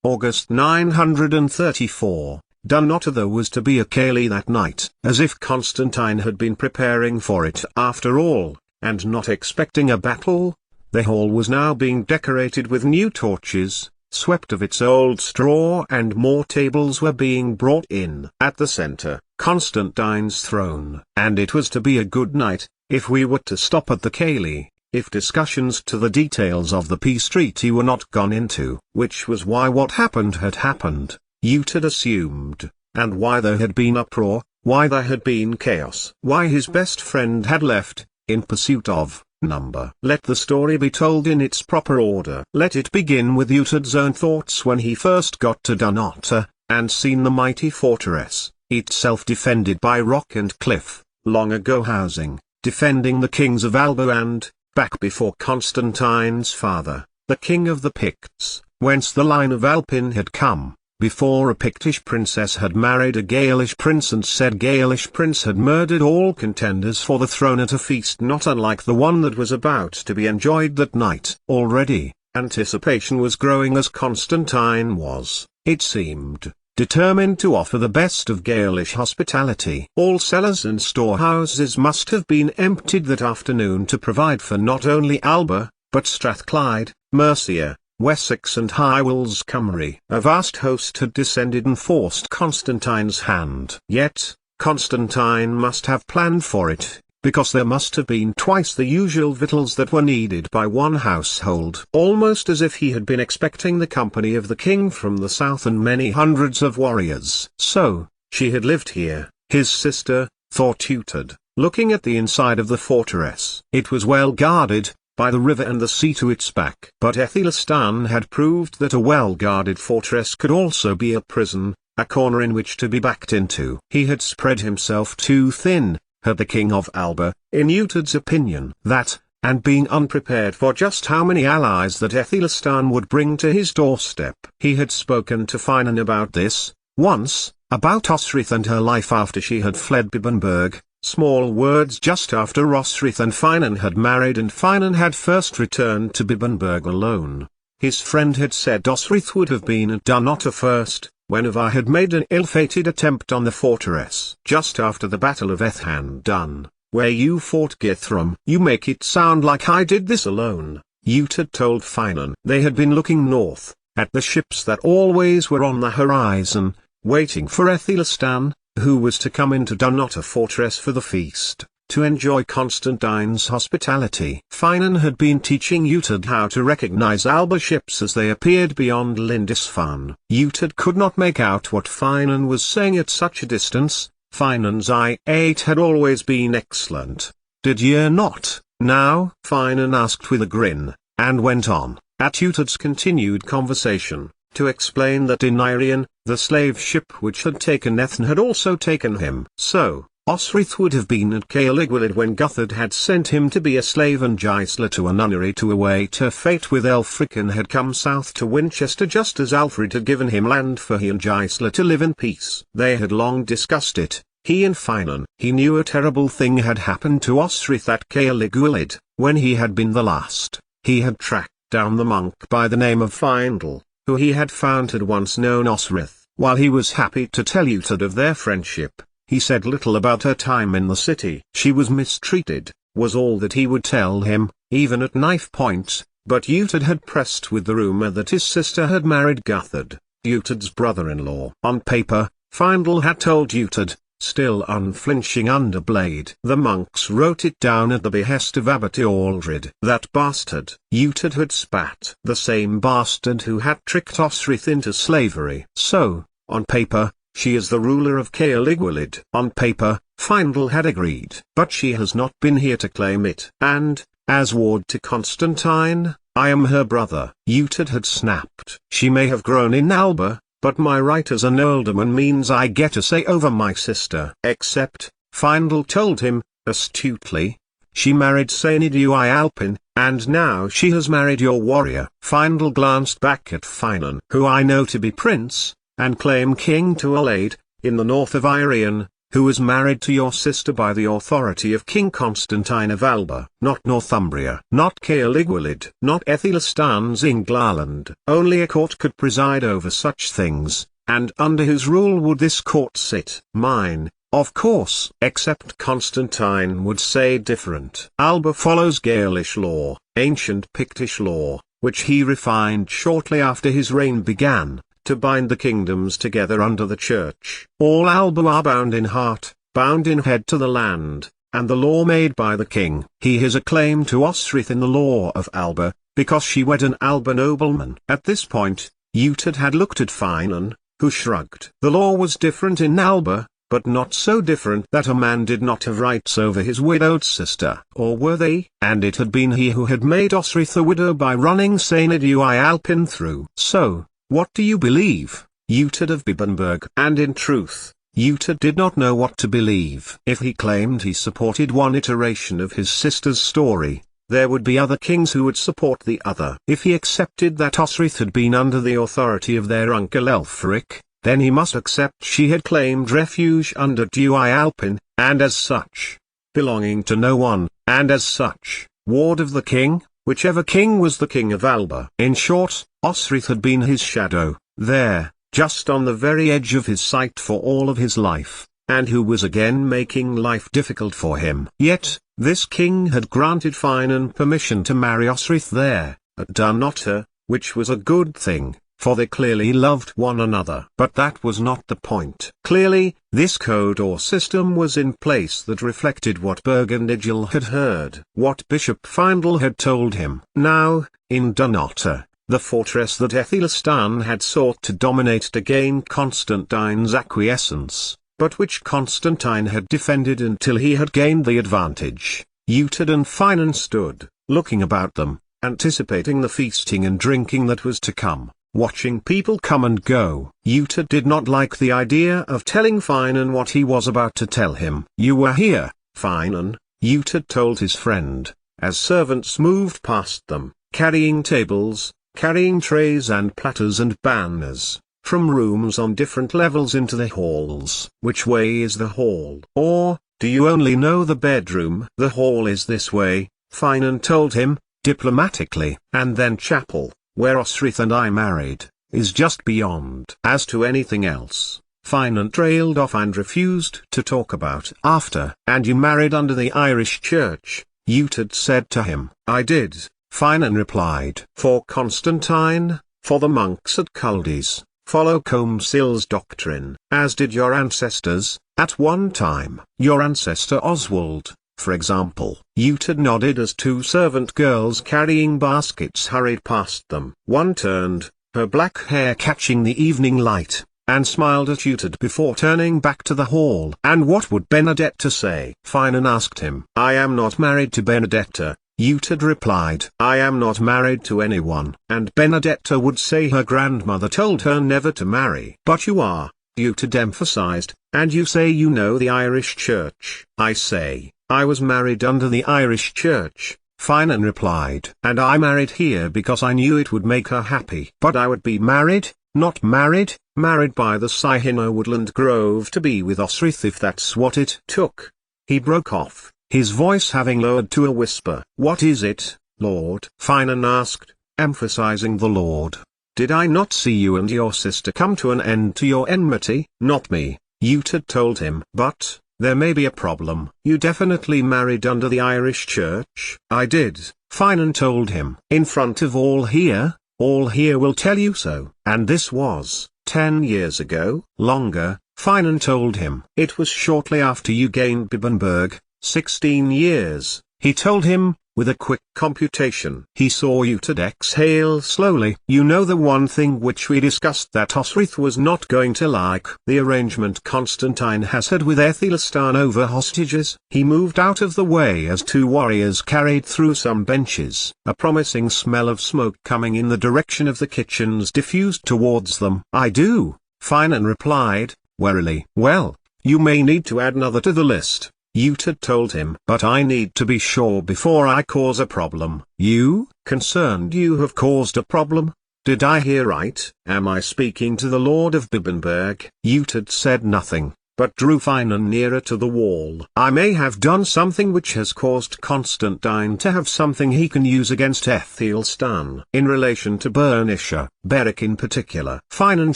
August 934. There was to be a Kali that night. As if Constantine had been preparing for it after all, and not expecting a battle, the hall was now being decorated with new torches, swept of its old straw, and more tables were being brought in. At the center, Constantine's throne. And it was to be a good night, if we were to stop at the Kali, if discussions to the details of the peace treaty were not gone into, which was why what happened had happened, Utad assumed, and why there had been uproar, why there had been chaos, why his best friend had left, in pursuit of number. Let the story be told in its proper order. Let it begin with Utad's own thoughts when he first got to Dunnottar, and seen the mighty fortress, itself defended by rock and cliff, long ago housing, defending the kings of Alba and, back before Constantine's father, the king of the Picts, whence the line of Alpin had come, before a Pictish princess had married a Gaelish prince and said Gaelish prince had murdered all contenders for the throne at a feast not unlike the one that was about to be enjoyed that night. Already, anticipation was growing as Constantine was, it seemed, determined to offer the best of Gaelish hospitality. All cellars and storehouses must have been emptied that afternoon to provide for not only Alba, but Strathclyde, Mercia, Wessex and High Wills Cymru. A vast host had descended and forced Constantine's hand. Yet, Constantine must have planned for it, because there must have been twice the usual victuals that were needed by one household. Almost as if he had been expecting the company of the king from the south and many hundreds of warriors. So, she had lived here, his sister, thought Utad, looking at the inside of the fortress. It was well guarded, by the river and the sea to its back. But Aethelstan had proved that a well-guarded fortress could also be a prison, a corner in which to be backed into. He had spread himself too thin, had the king of Alba, in Utad's opinion. That, and being unprepared for just how many allies that Aethelstan would bring to his doorstep. He had spoken to Finan about this, once, about Osrith and her life after she had fled Bibbenberg. Small words just after Osrith and Finan had married and Finan had first returned to Bibbenberg alone. His friend had said Osrith would have been at Dunnottar first, when Ivar had made an ill-fated attempt on the fortress. Just after the Battle of Ethandun, where you fought Guthrum. You make it sound like I did this alone, Utad told Finan. They had been looking north, at the ships that always were on the horizon, waiting for Aethelstan, who was to come into Dunnottar fortress for the feast, to enjoy Constantine's hospitality. Finan had been teaching Utad how to recognize Alba ships as they appeared beyond Lindisfarne. Utad could not make out what Finan was saying at such a distance. Finan's I-8 had always been excellent. Did ye not, now? Finan asked with a grin, and went on, at Utad's continued conversation, to explain that in Irian, the slave ship which had taken Ethan had also taken him. So, Osrith would have been at Caligulid when Guthard had sent him to be a slave and Gisela to a nunnery to await her fate with Elfricin had come south to Winchester just as Alfred had given him land for he and Gisela to live in peace. They had long discussed it, he and Finan. He knew a terrible thing had happened to Osrith at Caligulid, when he had been the last. He had tracked down the monk by the name of Findle, who he had found had once known Osrith. While he was happy to tell Utad of their friendship, he said little about her time in the city. She was mistreated, was all that he would tell him, even at knife point, but Utad had pressed with the rumor that his sister had married Guthard, Utad's brother-in-law. On paper, Findle had told Utad, still unflinching under blade. The monks wrote it down at the behest of Abbot Ealdred. That bastard, Utad had spat. The same bastard who had tricked Osrith into slavery. So, on paper, she is the ruler of Caligulid. On paper, Findle had agreed. But she has not been here to claim it. And, as ward to Constantine, I am her brother. Utad had snapped. She may have grown in Alba, but my right as an ealdorman means I get a say over my sister. Except, Findle told him, astutely, she married Sainidui Alpin, and now she has married your warrior. Findle glanced back at Finan, who I know to be prince, and claim king to Alaid, in the north of Irian, who was married to your sister by the authority of King Constantine of Alba, not Northumbria, not Caligulid, not Aethelstan's England. Only a court could preside over such things, and under whose rule would this court sit? Mine, of course. Except Constantine would say different. Alba follows Gaelish law, ancient Pictish law, which he refined shortly after his reign began, to bind the kingdoms together under the church. All Alba are bound in heart, bound in head to the land, and the law made by the king. He has a claim to Osrith in the law of Alba, because she wed an Alba nobleman. At this point, Uhtred had looked at Finan, who shrugged. The law was different in Alba, but not so different that a man did not have rights over his widowed sister. Or were they? And it had been he who had made Osrith a widow by running Seinedui Alpin through. So, what do you believe, Uhtred of Bibbenberg? And in truth, Uhtred did not know what to believe. If he claimed he supported one iteration of his sister's story, there would be other kings who would support the other. If he accepted that Osrith had been under the authority of their uncle Elfric, then he must accept she had claimed refuge under Dui Alpin, and as such, belonging to no one, and as such, ward of the king, whichever king was the king of Alba. In short, Osrith had been his shadow, there, just on the very edge of his sight for all of his life, and who was again making life difficult for him. Yet, this king had granted Finan permission to marry Osrith there, at Dunnottar, which was a good thing, for they clearly loved one another. But that was not the point. Clearly, this code or system was in place that reflected what Bergendijel had heard, what Bishop Findel had told him. Now, in Dunnottar, the fortress that Aethelstan had sought to dominate to gain Constantine's acquiescence, but which Constantine had defended until he had gained the advantage, Uhtred and Finan stood, looking about them, anticipating the feasting and drinking that was to come, watching people come and go. Uhtred did not like the idea of telling Finan what he was about to tell him. You were here, Finan, Uhtred told his friend, as servants moved past them, carrying tables, carrying trays and platters and banners, from rooms on different levels into the halls. Which way is the hall? Or, do you only know the bedroom? The hall is this way, Finan told him, diplomatically. And then chapel, where Osrith and I married, is just beyond. As to anything else, Finan trailed off and refused to talk about. After. And you married under the Irish church, Uhtred said to him. I did, Finan replied. For Constantine, for the monks at Culdis, follow Comsil's doctrine, as did your ancestors, at one time. Your ancestor Oswald, for example. Uhtred nodded as two servant girls carrying baskets hurried past them. One turned, her black hair catching the evening light, and smiled at Uhtred before turning back to the hall. And what would Benedetta say? Finan asked him. I am not married to Benedetta, Uhtred replied. I am not married to anyone. And Benedetta would say her grandmother told her never to marry. But you are, Uhtred emphasized, and you say you know the Irish church. I say, I was married under the Irish church, Finan replied. And I married here because I knew it would make her happy. But I would be married, not married, married by the Syhino woodland grove to be with Osrith if that's what it took. He broke off, his voice having lowered to a whisper. What is it, Lord? Finan asked, emphasizing the Lord. Did I not see you and your sister come to an end to your enmity? Not me, Uhtred told him. But, there may be a problem. You definitely married under the Irish church? I did, Finan told him. In front of all here will tell you so. And this was 10 years ago? Longer, Finan told him. It was shortly after you gained Bibbenberg, 16 years, he told him, with a quick computation. He saw Uhtred exhale slowly. You know the one thing which we discussed that Osrith was not going to like? The arrangement Constantine has had with Aethelstan over hostages. He moved out of the way as two warriors carried through some benches. A promising smell of smoke coming in the direction of the kitchens diffused towards them. I do, Finan replied, warily. Well, you may need to add another to the list, Uhtred told him. But I need to be sure before I cause a problem. You? Concerned you have caused a problem? Did I hear right? Am I speaking to the Lord of Bibbenberg? Uhtred said nothing, but drew Finan nearer to the wall. I may have done something which has caused Constantine to have something he can use against Aethelstan. In relation to Bernicia, Beric in particular. Finan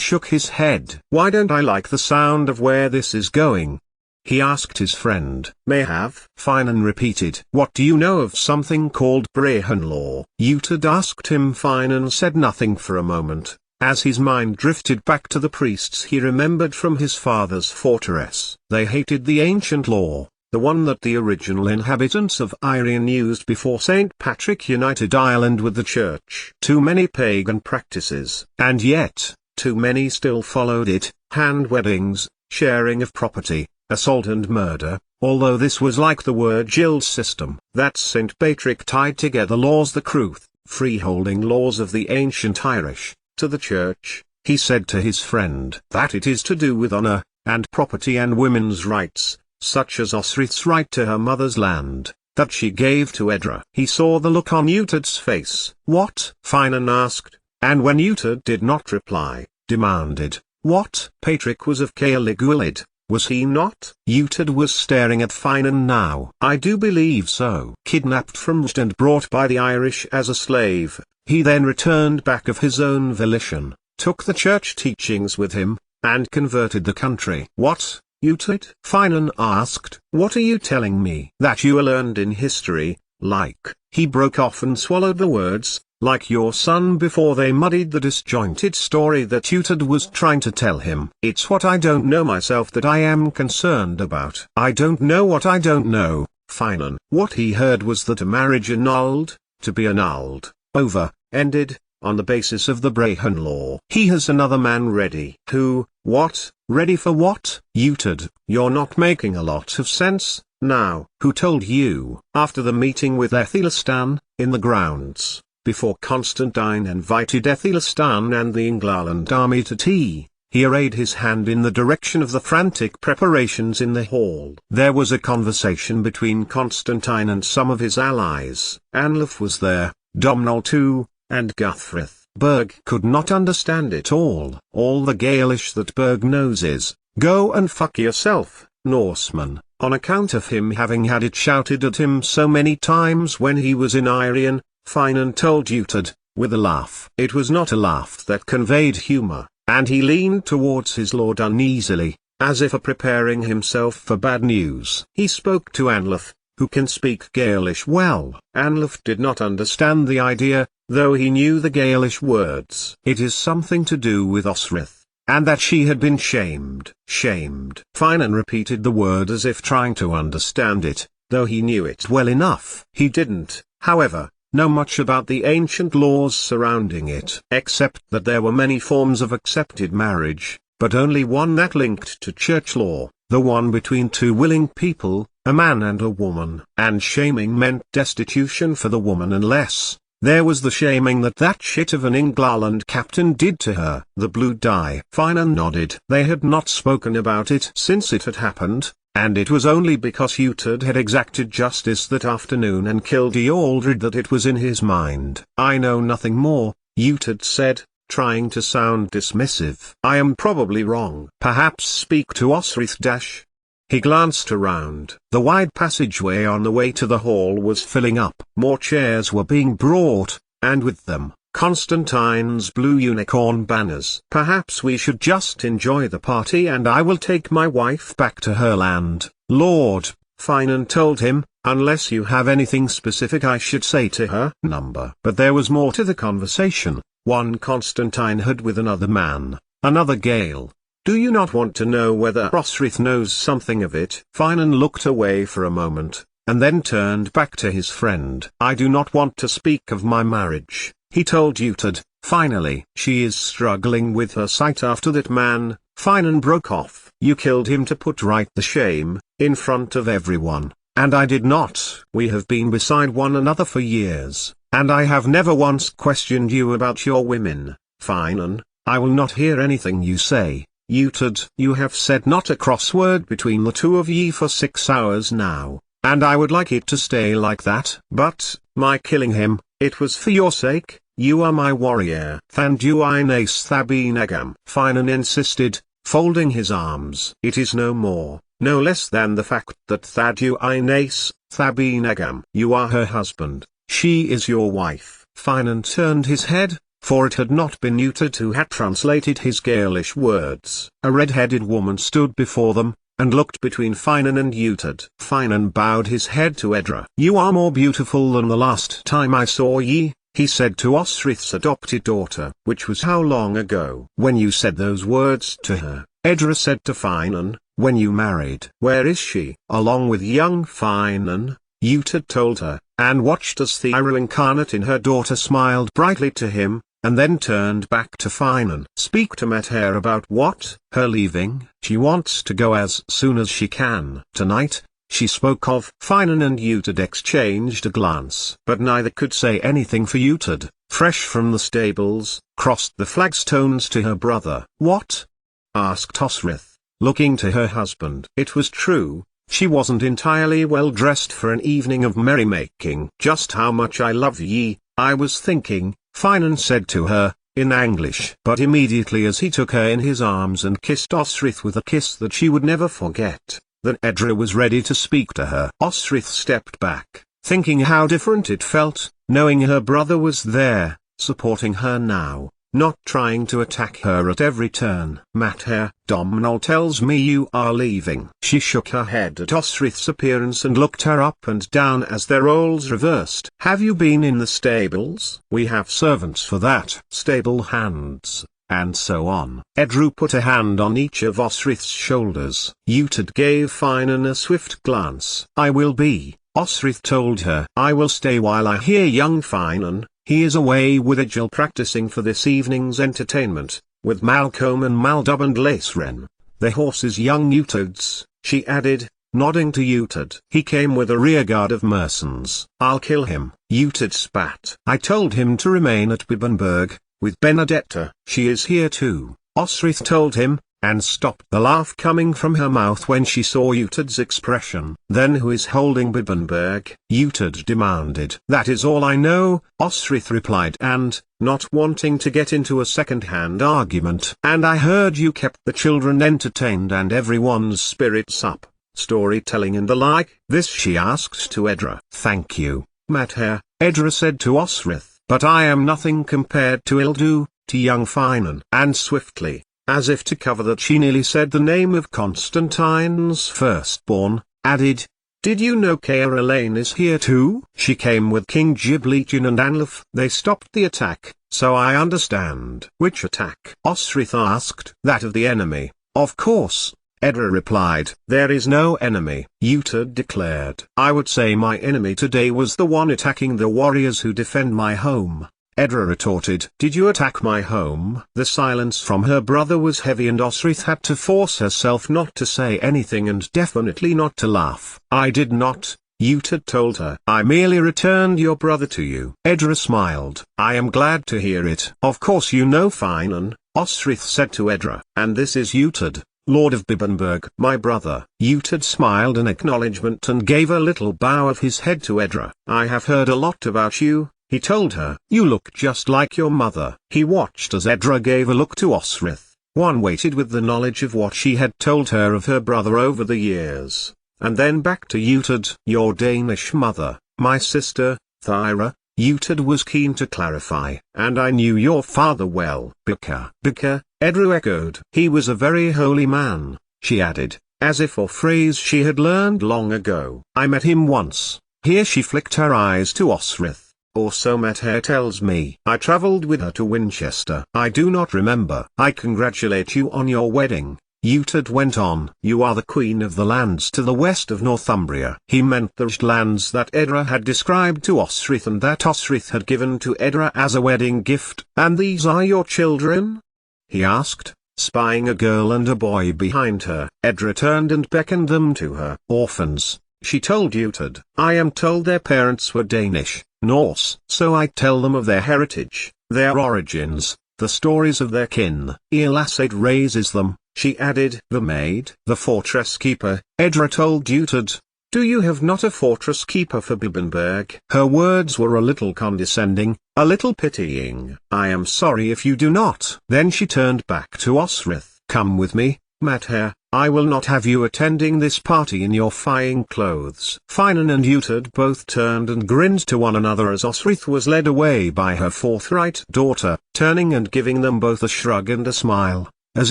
shook his head. Why don't I like the sound of where this is going? He asked his friend. May have? Finan repeated. What do you know of something called Brehon law? Utad asked him. Finan said nothing for a moment. As his mind drifted back to the priests he remembered from his father's fortress. They hated the ancient law, the one that the original inhabitants of Irian used before St. Patrick united Ireland with the Church. Too many pagan practices, and yet, too many still followed it: hand weddings, sharing of property, assault and murder. Although this was like the word guild system that St. Patrick tied together laws, the Cruth, freeholding laws of the ancient Irish, to the Church, he said to his friend that it is to do with honor, and property and women's rights, such as Osrith's right to her mother's land, that she gave to Edra. He saw the look on Utad's face. What? Finan asked, and when Utad did not reply, demanded, what? Patrick was of Caeligulid, was he not? Utad was staring at Finan now. I do believe so. Kidnapped from Rhst and brought by the Irish as a slave, he then returned back of his own volition, took the church teachings with him, and converted the country. What, Utad? Finan asked. What are you telling me? That you learned in history, like, he broke off and swallowed the words, like your son before they muddied the disjointed story that Utad was trying to tell him. It's what I don't know myself that I am concerned about. I don't know what I don't know, Finan. What he heard was that a marriage annulled, to be annulled, over, ended, on the basis of the Brehon law. He has another man ready. Who? What? Ready for what? Utad, you're not making a lot of sense, now. Who told you? After the meeting with Aethelstan, in the grounds, before Constantine invited Aethelstan and the Englaland army to tea, he arrayed his hand in the direction of the frantic preparations in the hall. There was a conversation between Constantine and some of his allies. Anlaf was there, Domnall too, and Guthfrith. Berg could not understand it all. All the Gaelish that Berg knows is, go and fuck yourself, Norseman, on account of him having had it shouted at him so many times when he was in Irian. Finan told Utad, with a laugh. It was not a laugh that conveyed humor, and he leaned towards his lord uneasily, as if preparing himself for bad news. He spoke to Anlaf, who can speak Gaelish well. Anlaf did not understand the idea, though he knew the Gaelish words. It is something to do with Osrith, and that she had been shamed. Shamed. Finan repeated the word as if trying to understand it, though he knew it well enough. He didn't, however, know much about the ancient laws surrounding it, except that there were many forms of accepted marriage, but only one that linked to church law, the one between two willing people, a man and a woman. And shaming meant destitution for the woman unless there was the shaming that shit of an Englaland captain did to her. The blue dye. Finan nodded. They had not spoken about it since it had happened, and it was only because Utad had exacted justice that afternoon and killed Ealdred that it was in his mind. I know nothing more, Utad said, trying to sound dismissive. I am probably wrong. Perhaps speak to Osrith dash. He glanced around. The wide passageway on the way to the hall was filling up. More chairs were being brought, and with them, Constantine's blue unicorn banners. Perhaps we should just enjoy the party and I will take my wife back to her land, Lord, Finan told him, unless you have anything specific I should say to her. Number. But there was more to the conversation. One Constantine had with another man, another Gael. Do you not want to know whether Osrith knows something of it? Finan looked away for a moment, and then turned back to his friend. I do not want to speak of my marriage, he told Utad, finally. She is struggling with her sight after that man. Finan broke off. You killed him to put right the shame, in front of everyone, and I did not. We have been beside one another for years, and I have never once questioned you about your women. Finan, I will not hear anything you say. Utad, you have said not a crossword between the two of ye for 6 hours now, and I would like it to stay like that. But, my killing him, it was for your sake, you are my warrior. Thandu Ines Thabinagam. Finan insisted, folding his arms. It is no more, no less than the fact that Thadu Ines, Thabinagam, you are her husband, she is your wife. Finan turned his head, for it had not been Utad who had translated his Gaelish words. A red-headed woman stood before them, and looked between Finan and Utad. Finan bowed his head to Edra. You are more beautiful than the last time I saw ye, he said to Osrith's adopted daughter. Which was how long ago? When you said those words to her, Edra said to Finan, when you married. Where is she? Along with young Finan, Utad told her, and watched as the Iru incarnate in her daughter smiled brightly to him, and then turned back to Finan. Speak to Methair about what? Her leaving? She wants to go as soon as she can. Tonight, she spoke of. Finan and Utad exchanged a glance. But neither could say anything, for Utad, fresh from the stables, crossed the flagstones to her brother. What? Asked Osrith, looking to her husband. It was true, she wasn't entirely well dressed for an evening of merrymaking. Just how much I love ye, I was thinking, Finan said to her, in English. But immediately as he took her in his arms and kissed Osrith with a kiss that she would never forget, then Edra was ready to speak to her. Osrith stepped back, thinking how different it felt, knowing her brother was there, supporting her now, not trying to attack her at every turn. Mater, Domhnall tells me you are leaving. She shook her head at Osrith's appearance and looked her up and down as their roles reversed. Have you been in the stables? We have servants for that. Stable hands, and so on. Edru put a hand on each of Osrith's shoulders. Utad gave Finan a swift glance. I will be, Osrith told her. I will stay while I hear young Finan. He is away with Egil practicing for this evening's entertainment, with Malcolm and Maldub and Laceren, the horses young Utad's, she added, nodding to Utad. He came with a rearguard of mercenaries. I'll kill him. Utad spat. I told him to remain at Bibbenberg, with Benedetta. She is here too, Osrith told him, and stopped, the laugh coming from her mouth when she saw Utad's expression. Then who is holding Bibbenberg? Utad demanded. That is all I know, Osrith replied, and, not wanting to get into a second-hand argument. And I heard you kept the children entertained and everyone's spirits up, storytelling and the like. This she asked to Edra. Thank you, Mater, Edra said to Osrith, but I am nothing compared to Ildu, to young Finan. And swiftly, as if to cover that she nearly said the name of Constantine's firstborn, added, did you know Caer Elaine is here too? She came with King Gibleton and Anlaf. They stopped the attack, so I understand. Which attack? Osrith asked. That of the enemy, of course, Edra replied. There is no enemy, Utad declared. I would say my enemy today was the one attacking the warriors who defend my home. Edra retorted. Did you attack my home? The silence from her brother was heavy and Osrith had to force herself not to say anything and definitely not to laugh. I did not, Utad told her. I merely returned your brother to you. Edra smiled. I am glad to hear it. Of course you know Finan, Osrith said to Edra. And this is Utad, Lord of Bibbenberg. My brother. Utad smiled in acknowledgement and gave a little bow of his head to Edra. I have heard a lot about you, he told her. You look just like your mother. He watched as Edra gave a look to Osrith, one weighted with the knowledge of what she had told her of her brother over the years, and then back to Utad. Your Danish mother, my sister, Thyra, Utad was keen to clarify. And I knew your father well. Bika, Edra echoed. He was a very holy man, she added, as if a phrase she had learned long ago. I met him once. Here she flicked her eyes to Osrith. Or so Mater tells me. I travelled with her to Winchester. I do not remember. I congratulate you on your wedding, Utad went on. You are the queen of the lands to the west of Northumbria. He meant the lands that Edra had described to Osrith and that Osrith had given to Edra as a wedding gift. And these are your children? He asked, spying a girl and a boy behind her. Edra turned and beckoned them to her. Orphans, she told Utad. I am told their parents were Danish, Norse. So I tell them of their heritage, their origins, the stories of their kin. Elasade raises them, she added. The maid, the fortress keeper, Edra told Utad. Do you have not a fortress keeper for Bibbenberg? Her words were a little condescending, a little pitying. I am sorry if you do not. Then she turned back to Osrith. Come with me, Mathare. I will not have you attending this party in your fine clothes. Finan and Uhtred both turned and grinned to one another as Osrith was led away by her forthright daughter, turning and giving them both a shrug and a smile, as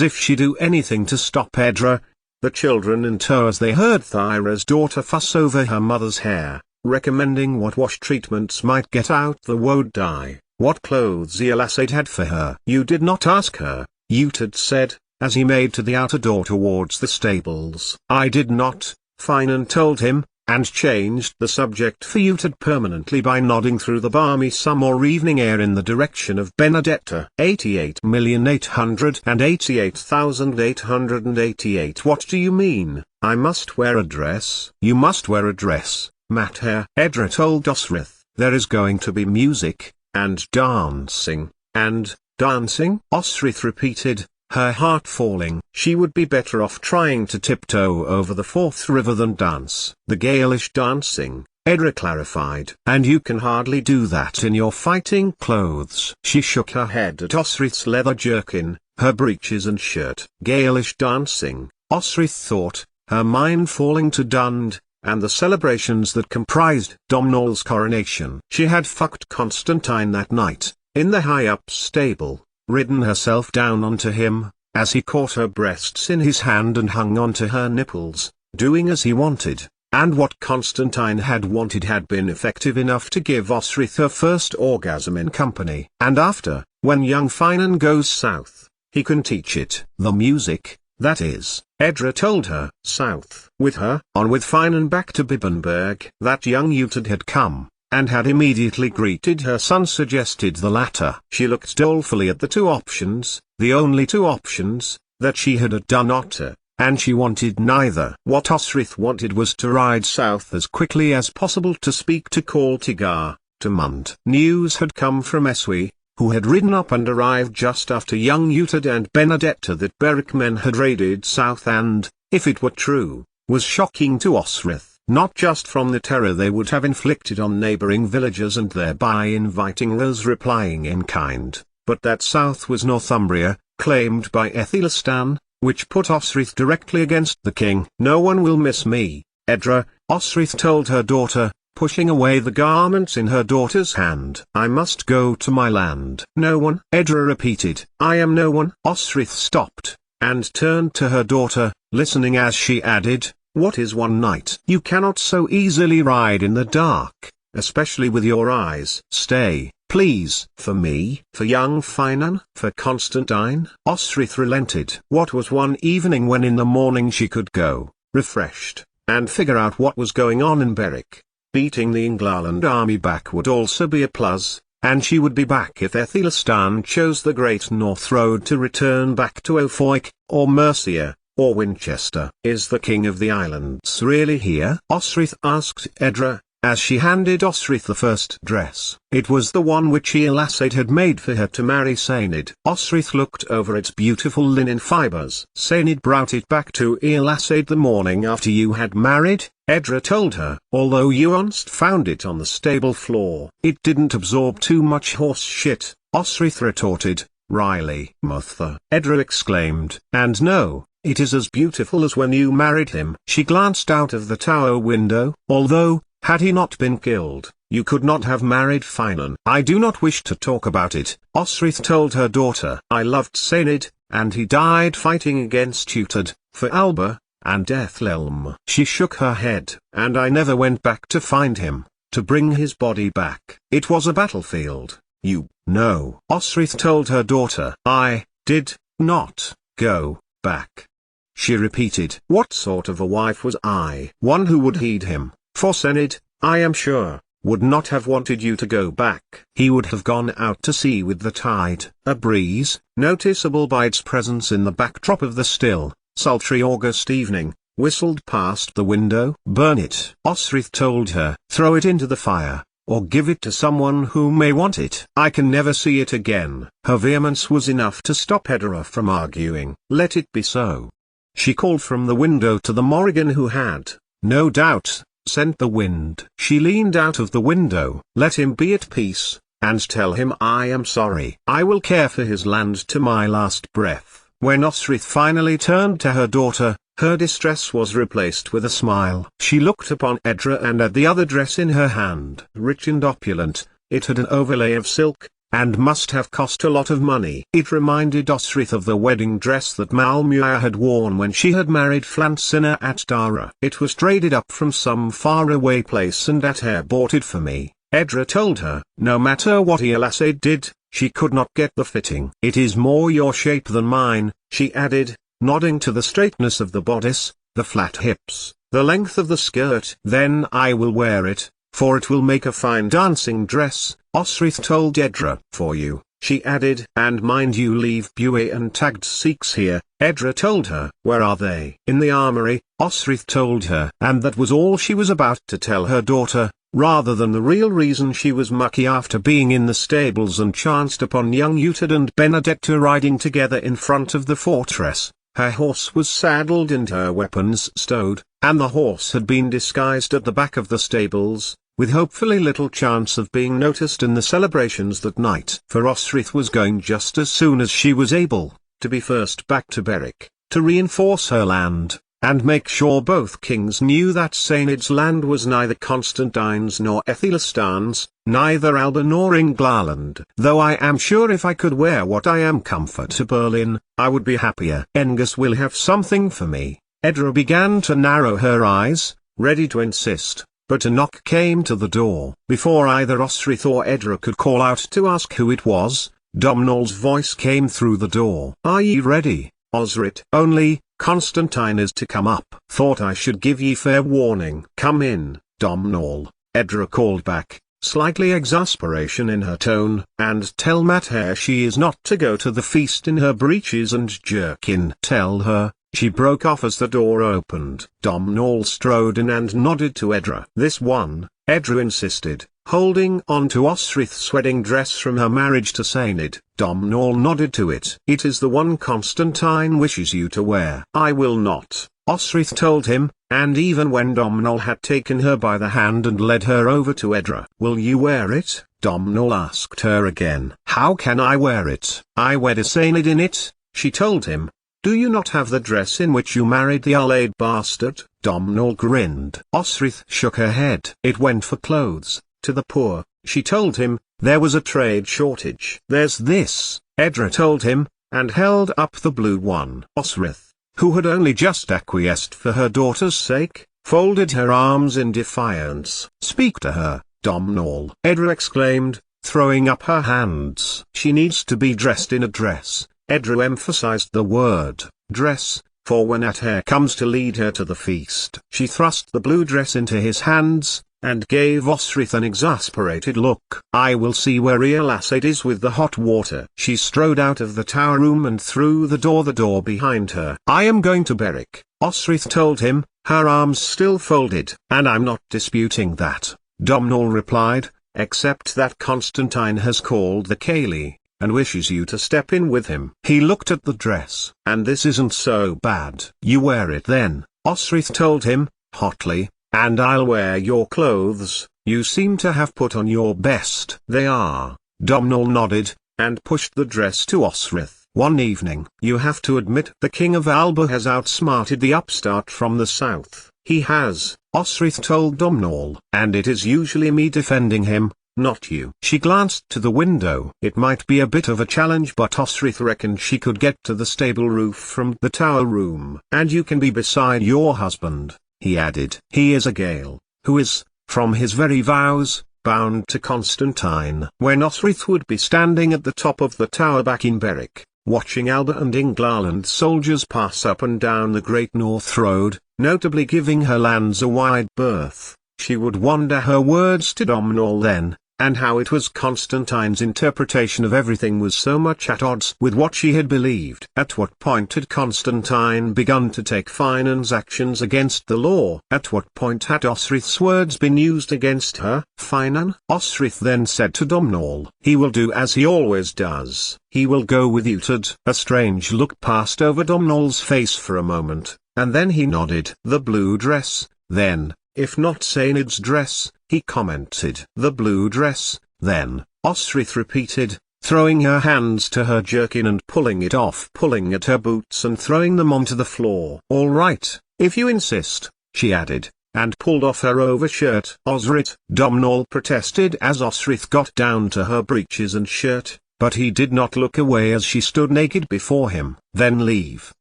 if she'd do anything to stop Edra. The children in tow as they heard Thyra's daughter fuss over her mother's hair, recommending what wash treatments might get out the woad dye, what clothes Elisade had for her. You did not ask her, Uhtred said, as he made to the outer door towards the stables. I did not, Finan told him, and changed the subject for Uhtred permanently by nodding through the balmy summer evening air in the direction of Benedetta. 88,888,888. What do you mean, I must wear a dress? You must wear a dress, Mathare. Edra told Osrith, there is going to be music, and dancing, and dancing? Osrith repeated, her heart falling. She would be better off trying to tiptoe over the fourth river than dance. The Gaelish dancing, Edra clarified. And you can hardly do that in your fighting clothes. She shook her head at Osrith's leather jerkin, her breeches and shirt. Gaelish dancing, Osrith thought, her mind falling to Dund, and the celebrations that comprised Domhnall's coronation. She had fucked Constantine that night, in the high-up stable, ridden herself down onto him, as he caught her breasts in his hand and hung onto her nipples, doing as he wanted, and what Constantine had wanted had been effective enough to give Osrith her first orgasm in company. And after, when young Finan goes south, he can teach it. The music, that is, Edra told her. South. With her, on with Finan back to Bibbenberg. That young Uhtred had come, and had immediately greeted her son, suggested the latter. She looked dolefully at the two options, the only two options, that she had done otter, and she wanted neither. What Osrith wanted was to ride south as quickly as possible to speak to Caltigar, to Mund. News had come from Eswi, who had ridden up and arrived just after young Uhtred and Benedetta, that Beric men had raided south and, if it were true, was shocking to Osrith. Not just from the terror they would have inflicted on neighboring villagers and thereby inviting those replying in kind, but that south was Northumbria, claimed by Aethelstan, which put Osrith directly against the king. No one will miss me, Edra, Osrith told her daughter, pushing away the garments in her daughter's hand. I must go to my land. No one, Edra repeated. I am no one. Osrith stopped, and turned to her daughter, listening as she added, what is one night? You cannot so easily ride in the dark, especially with your eyes. Stay, please. For me? For young Finan? For Constantine? Osrith relented. What was one evening when in the morning she could go, refreshed, and figure out what was going on in Berwick? Beating the Englaland army back would also be a plus, and she would be back if Aethelstan chose the Great North Road to return back to Ofoik, or Mercia, or Winchester. Is the King of the Islands really here? Osrith asked Edra, as she handed Osrith the first dress. It was the one which Elisade had made for her to marry Sainid. Osrith looked over its beautiful linen fibers. Sainid brought it back to Elisade the morning after you had married, Edra told her. Although you once found it on the stable floor. It didn't absorb too much horse shit, Osrith retorted, wryly. Mother, Edra exclaimed. And no, it is as beautiful as when you married him. She glanced out of the tower window. Although, had he not been killed, you could not have married Finan. I do not wish to talk about it, Osrith told her daughter. I loved Sainid, and he died fighting against Uhtred, for Alba, and Ethelelm. She shook her head. And I never went back to find him, to bring his body back. It was a battlefield. You know. Osrith told her daughter. I did not go back. She repeated. What sort of a wife was I? One who would heed him, for Sainid, I am sure, would not have wanted you to go back. He would have gone out to sea with the tide. A breeze, noticeable by its presence in the backdrop of the still, sultry August evening, whistled past the window. Burn it, Osrith told her. Throw it into the fire, or give it to someone who may want it. I can never see it again. Her vehemence was enough to stop Edra from arguing. Let it be so. She called from the window to the Morrigan who had, no doubt, sent the wind. She leaned out of the window. Let him be at peace, and tell him I am sorry. I will care for his land to my last breath. When Osrith finally turned to her daughter, her distress was replaced with a smile. She looked upon Edra and at the other dress in her hand. Rich and opulent, it had an overlay of silk, and must have cost a lot of money. It reminded Osrith of the wedding dress that Malmuir had worn when she had married Flancina at Dara. It was traded up from some faraway place and Athair bought it for me, Edra told her. No matter what Elasade did, she could not get the fitting. It is more your shape than mine, she added, nodding to the straightness of the bodice, the flat hips, the length of the skirt. Then I will wear it, for it will make a fine dancing dress, Osrith told Edra. For you, she added. And mind you leave Bué and tagged Sikhs here, Edra told her. Where are they? In the armory, Osrith told her. And that was all she was about to tell her daughter, rather than the real reason she was mucky after being in the stables and chanced upon young Uhtred and Benedetta riding together in front of the fortress. Her horse was saddled and her weapons stowed, and the horse had been disguised at the back of the stables, with hopefully little chance of being noticed in the celebrations that night. For Osrith was going just as soon as she was able, to be first back to Berwick, to reinforce her land, and make sure both kings knew that Sainid's land was neither Constantine's nor Ethelistan's, neither Alba nor Englaland. Though I am sure if I could wear what I am comfortable in, I would be happier. Angus will have something for me. Edra began to narrow her eyes, ready to insist, but a knock came to the door. Before either Osrith or Edra could call out to ask who it was, Domhnall's voice came through the door. Are ye ready, Osrit? Only, Constantine is to come up. Thought I should give ye fair warning. Come in, Domhnall, Edra called back, slightly exasperation in her tone. And tell Mathair she is not to go to the feast in her breeches and jerkin. Tell her. She broke off as the door opened. Domhnall strode in and nodded to Edra. This one, Edra insisted, holding on to Osrith's wedding dress from her marriage to Sainid. Domhnall nodded to it. It is the one Constantine wishes you to wear. I will not, Osrith told him, and even when Domhnall had taken her by the hand and led her over to Edra. Will you wear it? Domhnall asked her again. How can I wear it? I wed a Sainid in it, she told him. Do you not have the dress in which you married the Alade bastard? Domhnall grinned. Osrith shook her head. It went for clothes, to the poor, she told him. There was a trade shortage. There's this, Edra told him, and held up the blue one. Osrith, who had only just acquiesced for her daughter's sake, folded her arms in defiance. Speak to her, Domhnall, Edra exclaimed, throwing up her hands. She needs to be dressed in a dress. Edra emphasized the word, dress, for when Athair comes to lead her to the feast. She thrust the blue dress into his hands, and gave Osrith an exasperated look. I will see where Elasade is with the hot water. She strode out of the tower room and through the door behind her. I am going to Berwick, Osrith told him, her arms still folded. And I'm not disputing that, Domhnall replied, except that Constantine has called the Cayley, and wishes you to step in with him. He looked at the dress. And this isn't so bad. You wear it then, Osrith told him, hotly, and I'll wear your clothes. You seem to have put on your best. They are, Domhnall nodded, and pushed the dress to Osrith. One evening. You have to admit the King of Alba has outsmarted the upstart from the south. He has, Osrith told Domhnall. And it is usually me defending him, not you. She glanced to the window. It might be a bit of a challenge, but Osrith reckoned she could get to the stable roof from the tower room. And you can be beside your husband, he added. He is a Gale, who is, from his very vows, bound to Constantine. When Osrith would be standing at the top of the tower back in Berwick, watching Alba and Englaland soldiers pass up and down the Great North Road, notably giving her lands a wide berth, she would wonder her words to Domhnall then, and how it was Constantine's interpretation of everything was so much at odds with what she had believed. At what point had Constantine begun to take Finan's actions against the law? At what point had Osrith's words been used against her? Finan? Osrith then said to Domhnall, he will do as he always does. He will go with Uhtred. A strange look passed over Domhnall's face for a moment, and then he nodded. The blue dress, then, if not Sainid's dress, he commented. The blue dress, then, Osrith repeated, throwing her hands to her jerkin and pulling it off, pulling at her boots and throwing them onto the floor. "All right, if you insist," she added, and pulled off her overshirt. "Osrit," Domnall protested as Osrith got down to her breeches and shirt, but he did not look away as she stood naked before him. "Then leave,"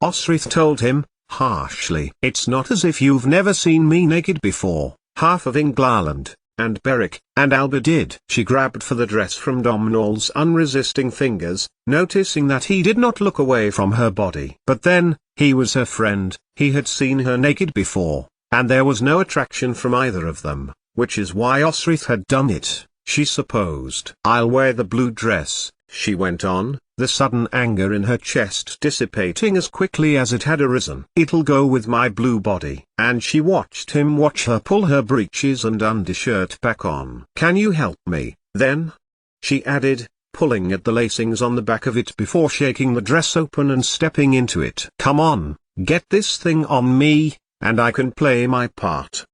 Osrith told him, harshly. "It's not as if you've never seen me naked before." Half of Inglaland, and Beric, and Alba did. She grabbed for the dress from Domnall's unresisting fingers, noticing that he did not look away from her body. But then, he was her friend, he had seen her naked before, and there was no attraction from either of them, which is why Osrith had done it, she supposed. "I'll wear the blue dress," she went on, the sudden anger in her chest dissipating as quickly as it had arisen. "It'll go with my blue body." And she watched him watch her pull her breeches and undershirt back on. "Can you help me, then?" she added, pulling at the lacings on the back of it before shaking the dress open and stepping into it. "Come on, get this thing on me, and I can play my part."